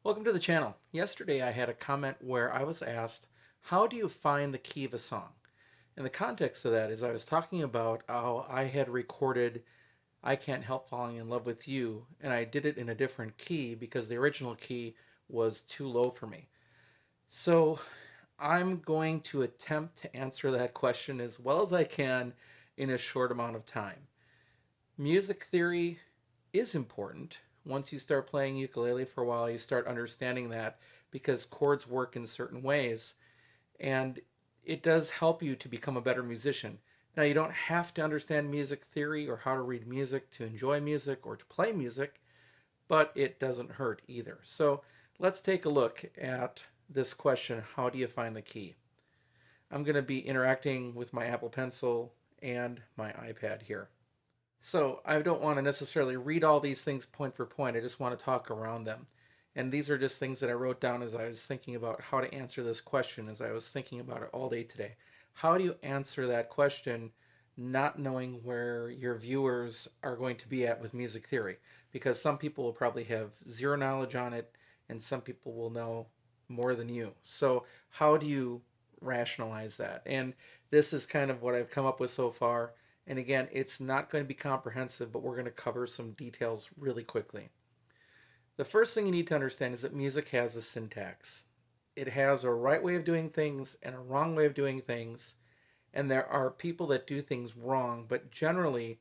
Welcome to the channel. Yesterday I had a comment where I was asked, how do you find the key of a song? And the context of that is I was talking about how I had recorded I Can't Help Falling in Love with You, and I did it in a different key because the original key was too low for me. So I'm going to attempt to answer that question as well as I can in a short amount of time. Music theory is important. Once you start playing ukulele for a while, you start understanding that because chords work in certain ways, and it does help you to become a better musician. Now, you don't have to understand music theory or how to read music to enjoy music or to play music, but it doesn't hurt either. So let's take a look at this question, how do you find the key? I'm going to be interacting with my Apple Pencil and my iPad here. So I don't want to necessarily read all these things point for point. I just want to talk around them. And these are just things that I wrote down as I was thinking about how to answer this question, as I was thinking about it all day today. How do you answer that question not knowing where your viewers are going to be at with music theory? Because some people will probably have zero knowledge on it, and some people will know more than you. So how do you rationalize that? And this is kind of what I've come up with so far. And again, it's not going to be comprehensive, but we're going to cover some details really quickly. The first thing you need to understand is that music has a syntax. It has a right way of doing things and a wrong way of doing things. And there are people that do things wrong, but generally,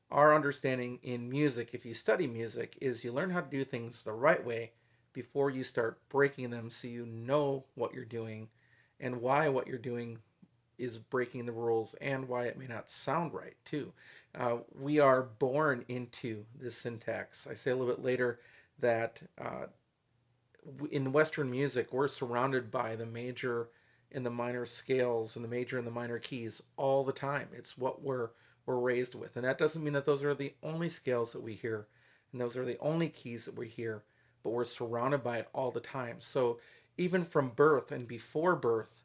our understanding in music, if you study music, is you learn how to do things the right way before you start breaking them so you know what you're doing and why what you're doing is breaking the rules and why it may not sound right too. We are born into this syntax. I say a little bit later that in Western music we're surrounded by the major and the minor scales and the major and the minor keys all the time. It's what we're raised with, and that doesn't mean that those are the only scales that we hear and those are the only keys that we hear, but we're surrounded by it all the time. So even from birth and before birth,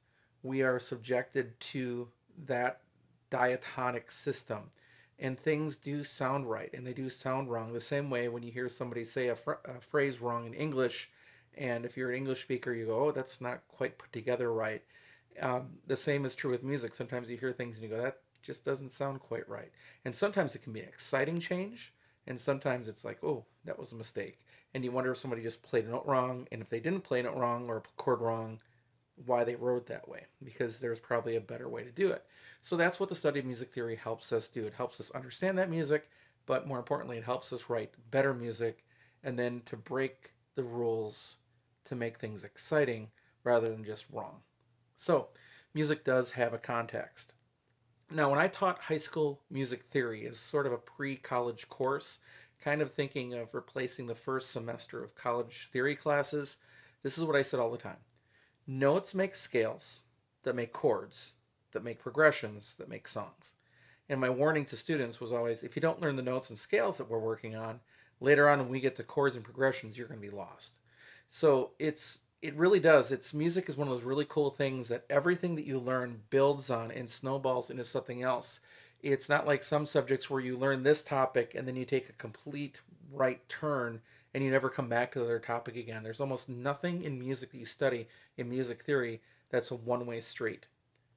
we are subjected to that diatonic system. And things do sound right and they do sound wrong. The same way when you hear somebody say a phrase wrong in English, and if you're an English speaker, you go, oh, that's not quite put together right. The same is true with music. Sometimes you hear things and you go, that just doesn't sound quite right. And sometimes it can be an exciting change, and sometimes it's like, oh, that was a mistake. And you wonder if somebody just played a note wrong, and if they didn't play a note wrong or a chord wrong, why they wrote that way, because there's probably a better way to do it. So that's what the study of music theory helps us do. It helps us understand that music, but more importantly, it helps us write better music and then to break the rules to make things exciting rather than just wrong. So music does have a context. Now, when I taught high school music theory as sort of a pre-college course, kind of thinking of replacing the first semester of college theory classes, this is what I said all the time. Notes make scales that make chords, that make progressions, that make songs. And my warning to students was always, if you don't learn the notes and scales that we're working on, later on when we get to chords and progressions, you're going to be lost. So it really does. It's music is one of those really cool things that everything that you learn builds on and snowballs into something else. It's not like some subjects where you learn this topic and then you take a complete right turn and you never come back to the other topic again. There's almost nothing in music that you study in music theory that's a one-way street,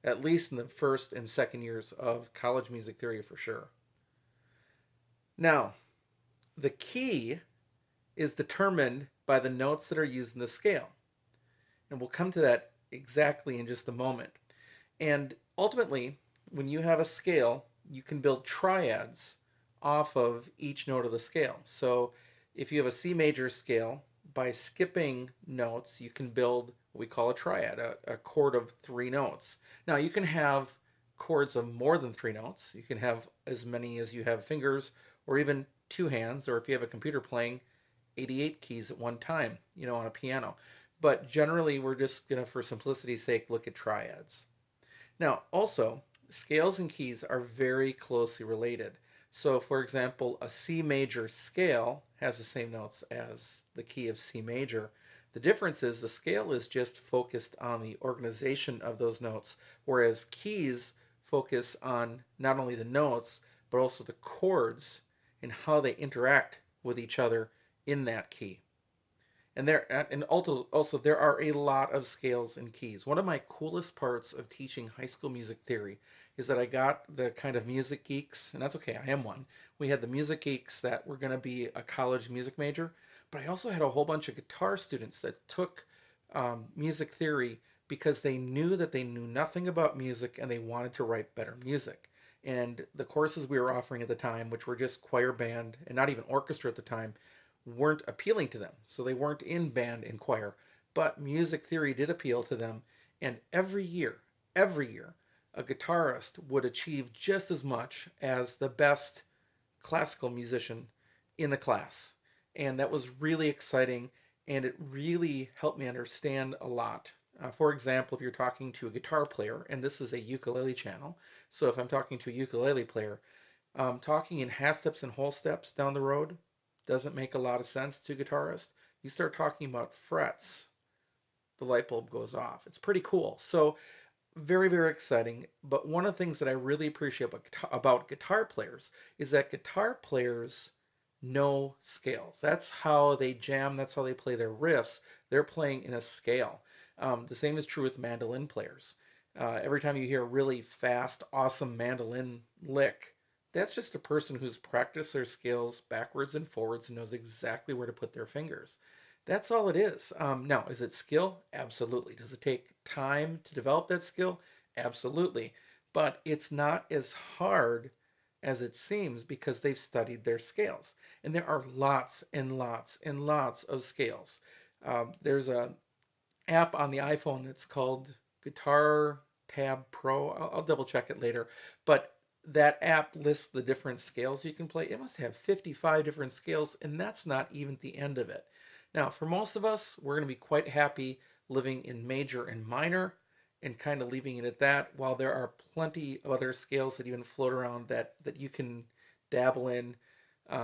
at least in the first and second years of college music theory for sure. Now, the key is determined by the notes that are used in the scale. And we'll come to that exactly in just a moment. And ultimately, when you have a scale, you can build triads off of each note of the scale. So if you have a C major scale, by skipping notes, you can build what we call a triad, a chord of three notes. Now, you can have chords of more than three notes. You can have as many as you have fingers, or even two hands, or if you have a computer playing 88 keys at one time, on a piano. But generally, we're just going to, for simplicity's sake, look at triads. Now, also, scales and keys are very closely related. So, for example, a C major scale has the same notes as the key of C major. The difference is the scale is just focused on the organization of those notes, whereas keys focus on not only the notes, but also the chords and how they interact with each other in that key. And also there are a lot of scales and keys. One of my coolest parts of teaching high school music theory is that I got the kind of music geeks, and that's okay, I am one. We had the music geeks that were going to be a college music major, but I also had a whole bunch of guitar students that took music theory because they knew that they knew nothing about music and they wanted to write better music. And the courses we were offering at the time, which were just choir band and not even orchestra at the time, weren't appealing to them. So they weren't in band and choir. But music theory did appeal to them. And every year, a guitarist would achieve just as much as the best classical musician in the class. And that was really exciting. And it really helped me understand a lot. For example, if you're talking to a guitar player, and this is a ukulele channel, so if I'm talking to a ukulele player, talking in half steps and whole steps down the road doesn't make a lot of sense to a guitarist. You start talking about frets, the light bulb goes off. It's pretty cool. So very, very exciting. But one of the things that I really appreciate about guitar players is that guitar players know scales. That's how they jam. That's how they play their riffs. They're playing in a scale. The same is true with mandolin players. Every time you hear a really fast, awesome mandolin lick, that's just a person who's practiced their scales backwards and forwards and knows exactly where to put their fingers. That's all it is. Now, is it skill? Absolutely. Does it take time to develop that skill? Absolutely. But it's not as hard as it seems because they've studied their scales. And there are lots and lots and lots of scales. There's a app on the iPhone that's called Guitar Tab Pro. I'll double check it later. But that app lists the different scales you can play. It must have 55 different scales, and that's not even the end of it. Now, for most of us, we're going to be quite happy living in major and minor and kind of leaving it at that, while there are plenty of other scales that even float around that you can dabble in,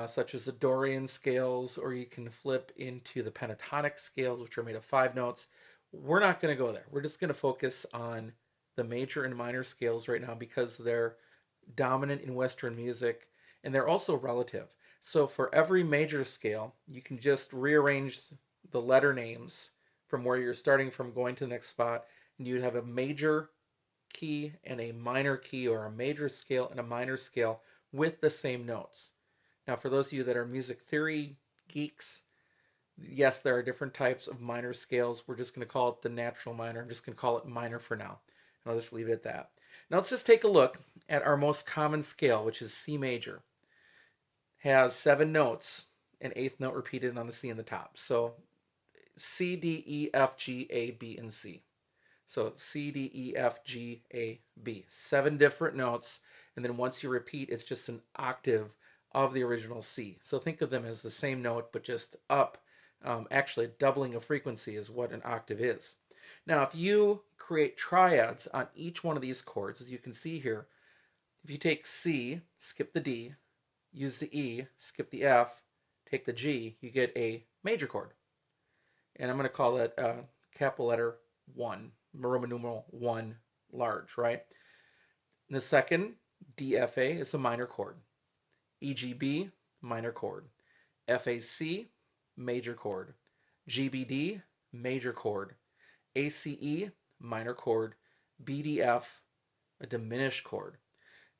such as the Dorian scales, or you can flip into the pentatonic scales, which are made of 5 notes. We're not going to go there. We're just going to focus on the major and minor scales right now because they're dominant in Western music and they're also relative. So for every major scale, you can just rearrange the letter names from where you're starting from going to the next spot, and you'd have a major key and a minor key, or a major scale and a minor scale with the same notes. Now, for those of you that are music theory geeks, yes, there are different types of minor scales. We're just going to call it the natural minor. I'm just going to call it minor for now. And I'll just leave it at that. Now let's just take a look at our most common scale, which is C major. Has 7 notes, an 8th note repeated on the C in the top. So C, D, E, F, G, A, B, and C. So C, D, E, F, G, A, B. 7 different notes. And then once you repeat, it's just an octave of the original C. So think of them as the same note, but just up. Actually, doubling of frequency is what an octave is. Now, if you create triads on each one of these chords, as you can see here, if you take C, skip the D, use the E, skip the F, take the G, you get a major chord. And I'm going to call it capital letter 1, Roman numeral 1, large, right? And the second, DFA, is a minor chord. EGB, minor chord. FAC, major chord. GBD, major chord. ACE, minor chord. BDF, a diminished chord.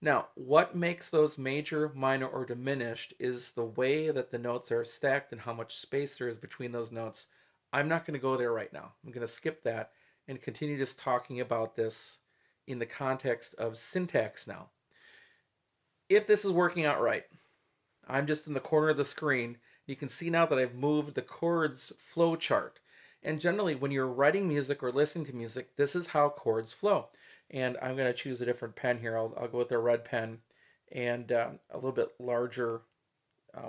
Now, what makes those major, minor, or diminished is the way that the notes are stacked and how much space there is between those notes. I'm not going to go there right now. I'm going to skip that and continue just talking about this in the context of syntax now. If this is working out right, I'm just in the corner of the screen. You can see now that I've moved the chords flow chart. And generally, when you're writing music or listening to music, this is how chords flow. And I'm going to choose a different pen here. I'll go with a red pen and a little bit larger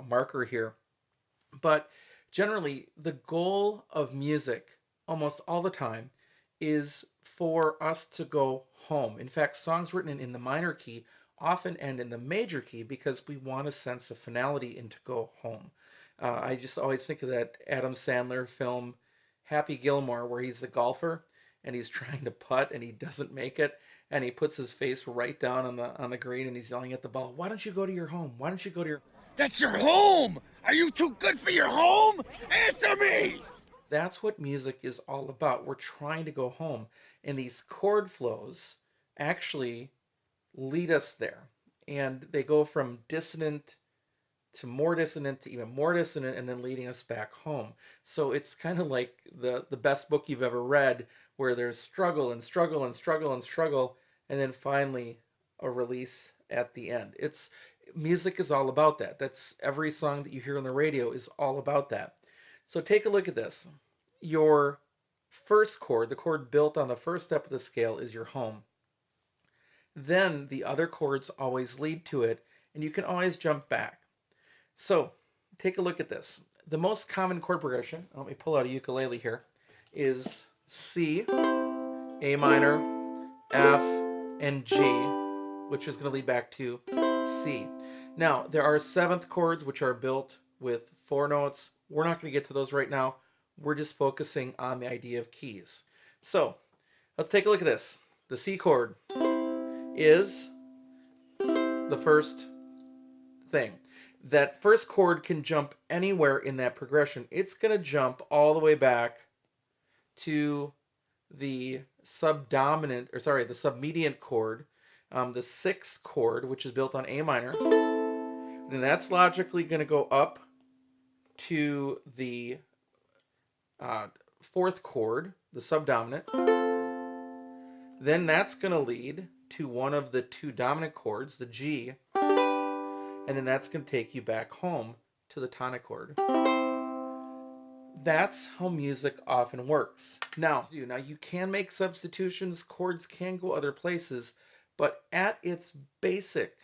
marker here. But generally, the goal of music almost all the time is for us to go home. In fact, songs written in the minor key often end in the major key because we want a sense of finality and to go home. I just always think of that Adam Sandler film, Happy Gilmore, where he's the golfer and he's trying to putt and he doesn't make it, and he puts his face right down on the green and he's yelling at the ball, "Why don't you go to your home? Why don't you go to your..." That's your home! Are you too good for your home? Answer me! That's what music is all about. We're trying to go home. And these chord flows actually lead us there. And they go from dissonant to more dissonant to even more dissonant and then leading us back home. So it's kind of like the best book you've ever read, where there's struggle and struggle and struggle and struggle, and then finally a release at the end. It's music is all about that. That's every song that you hear on the radio is all about that. So take a look at this. Your first chord, the chord built on the first step of the scale, is your home. Then the other chords always lead to it, and you can always jump back. So take a look at this. The most common chord progression, let me pull out a ukulele here, is C, A minor, F, and G, which is going to lead back to C. Now, there are seventh chords which are built with 4 notes. We're not going to get to those right now. We're just focusing on the idea of keys. So let's take a look at this. The C chord is the first thing. That first chord can jump anywhere in that progression. It's going to jump all the way back to the subdominant, or sorry, the submediant chord, the 6th chord, which is built on A minor. Then that's logically going to go up to the 4th chord, the subdominant. Then that's going to lead to one of the 2 dominant chords, the G, and then that's going to take you back home to the tonic chord. That's how music often works. Now you can make substitutions, chords can go other places, but at its basic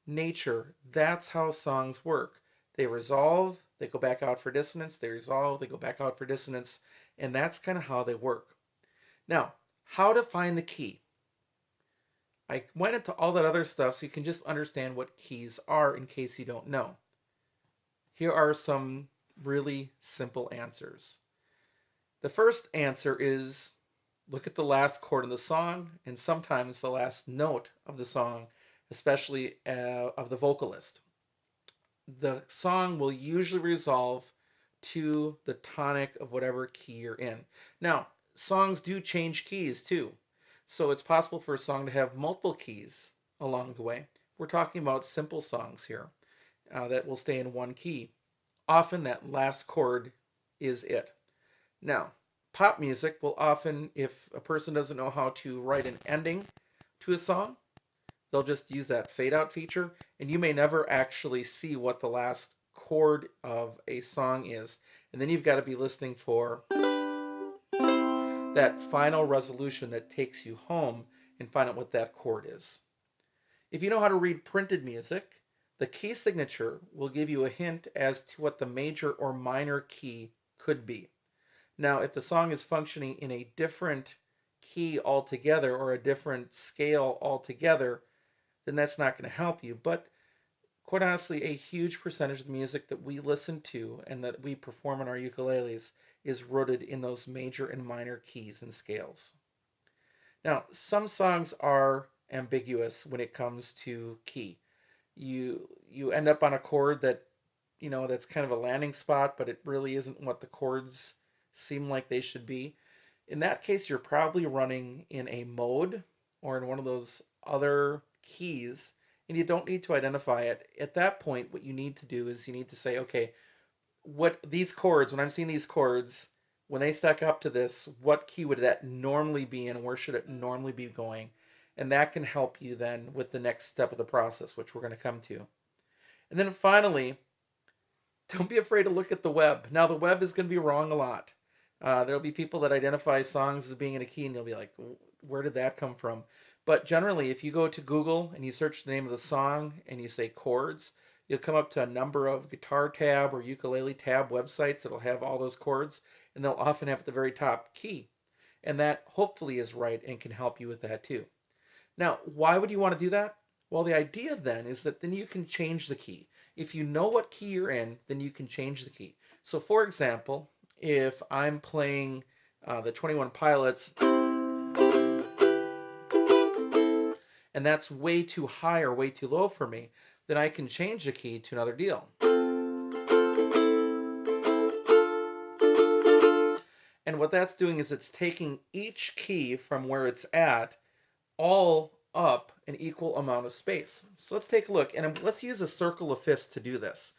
nature, that's how songs work. They resolve, they go back out for dissonance, they resolve, they go back out for dissonance, and that's kind of how they work. Now, how to find the key. I went into all that other stuff so you can just understand what keys are in case you don't know. Here are some really simple answers. The first answer is look at the last chord in the song and sometimes the last note of the song, especially of the vocalist. The song will usually resolve to the tonic of whatever key you're in. Now, songs do change keys too. So it's possible for a song to have multiple keys along the way. We're talking about simple songs here that will stay in one key. Often that last chord is it. Now, pop music will often, if a person doesn't know how to write an ending to a song, they'll just use that fade out feature, and you may never actually see what the last chord of a song is. And then you've got to be listening for that final resolution that takes you home and find out what that chord is. If you know how to read printed music, the key signature will give you a hint as to what the major or minor key could be. Now, if the song is functioning in a different key altogether or a different scale altogether, then that's not going to help you. But quite honestly, a huge percentage of the music that we listen to and that we perform on our ukuleles is rooted in those major and minor keys and scales. Now, some songs are ambiguous when it comes to key. You end up on a chord that, that's kind of a landing spot, but it really isn't what the chords seem like they should be. In that case, you're probably running in a mode or in one of those other keys, and you don't need to identify it. At that point, what you need to do is you need to say, okay, what these chords, when I'm seeing these chords, when they stack up to this, what key would that normally be in, and where should it normally be going? And that can help you then with the next step of the process, which we're going to come to. And then finally, don't be afraid to look at the web. Now, the web is going to be wrong a lot. There'll be people that identify songs as being in a key, and you'll be like, where did that come from? But generally, if you go to Google and you search the name of the song and you say chords, you'll come up to a number of guitar tab or ukulele tab websites that'll have all those chords, and they'll often have at the very top key. And that hopefully is right and can help you with that too. Now, why would you want to do that? Well, the idea then is that then you can change the key. If you know what key you're in, then you can change the key. So for example, if I'm playing the 21 Pilots, and that's way too high or way too low for me, then I can change the key to another deal. And what that's doing is it's taking each key from where it's at all up an equal amount of space. So let's take a look, and let's use a circle of fifths to do this.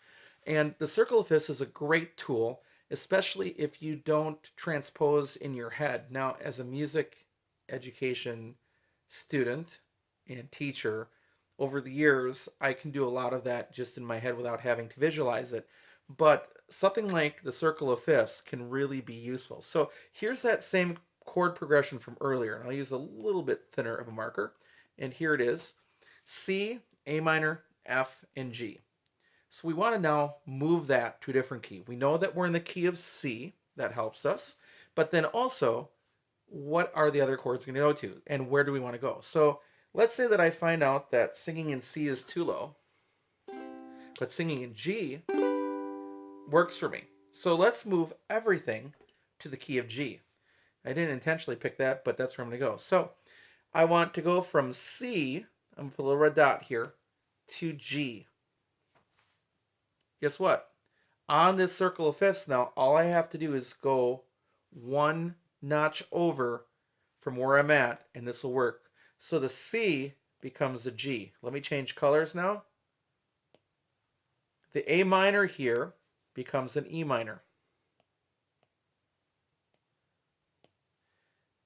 And the circle of fifths is a great tool, especially if you don't transpose in your head. Now, as a music education student and teacher, over the years, I can do a lot of that just in my head without having to visualize it. But something like the circle of fifths can really be useful. So here's that same chord progression from earlier, and I'll use a little bit thinner of a marker. And here it is: C, A minor, F, and G. So we want to now move that to a different key. We know that we're in the key of C. That helps us. But then also, what are the other chords going to go to? And where do we want to go? So let's say that I find out that singing in C is too low, but singing in G works for me. So let's move everything to the key of G. I didn't intentionally pick that, but that's where I'm going to go. So I want to go from C, I'm going to put a little red dot here, to G. Guess what? On this circle of fifths now, all I have to do is go one notch over from where I'm at, and this will work. So the C becomes a G. Let me change colors now. The A minor here becomes an E minor.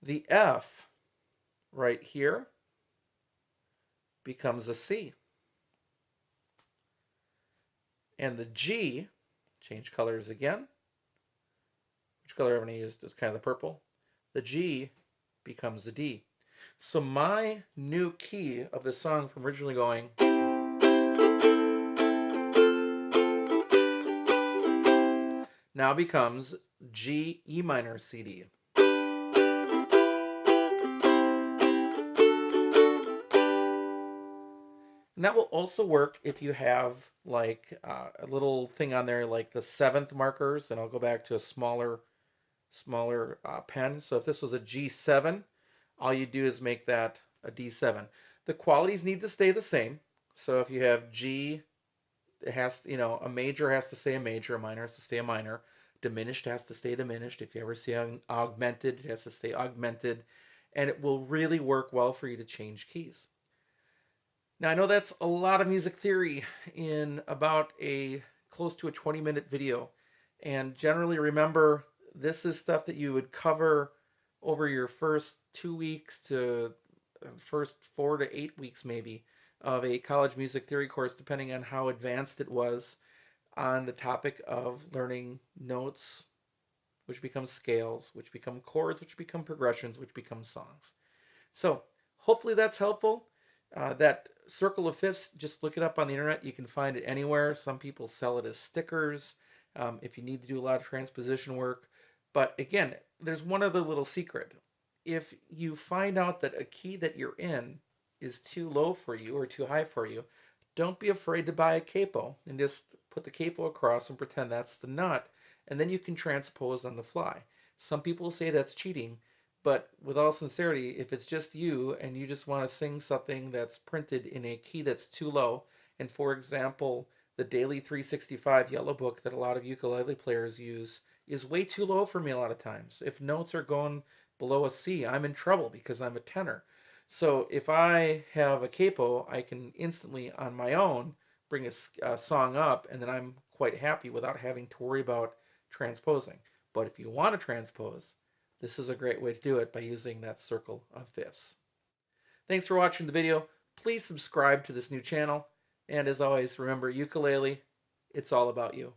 The F right here becomes a C. And the G, change colors again. Which color I'm going to use is kind of the purple. The G becomes a D. So my new key of the song from originally going now becomes G, E minor, C, D. And that will also work if you have like a little thing on there like the seventh markers, and I'll go back to a smaller pen. So if this was a G7, all you do is make that a D7. The qualities need to stay the same. So if you have G, it has, a major has to stay a major, a minor has to stay a minor, diminished has to stay diminished. If you ever see augmented, it has to stay augmented, and it will really work well for you to change keys. Now, I know that's a lot of music theory in about close to a 20-minute video. And generally, remember, this is stuff that you would cover over your first 2 weeks to first 4 to 8 weeks maybe of a college music theory course, depending on how advanced it was on the topic of learning notes, which become scales, which become chords, which become progressions, which become songs. So hopefully that's helpful. That circle of fifths, just look it up on the internet. You can find it anywhere. Some people sell it as stickers if you need to do a lot of transposition work. But again, there's one other little secret. If you find out that a key that you're in is too low for you or too high for you, don't be afraid to buy a capo and just put the capo across and pretend that's the nut, and then you can transpose on the fly. Some people say that's cheating. But with all sincerity, if it's just you and you just want to sing something that's printed in a key that's too low, and for example, the Daily 365 yellow book that a lot of ukulele players use is way too low for me a lot of times. If notes are going below a C, I'm in trouble because I'm a tenor. So if I have a capo, I can instantly on my own bring a song up, and then I'm quite happy without having to worry about transposing. But if you want to transpose, this is a great way to do it by using that circle of fifths. Thanks for watching the video. Please subscribe to this new channel. And as always, remember, ukulele, it's all about you.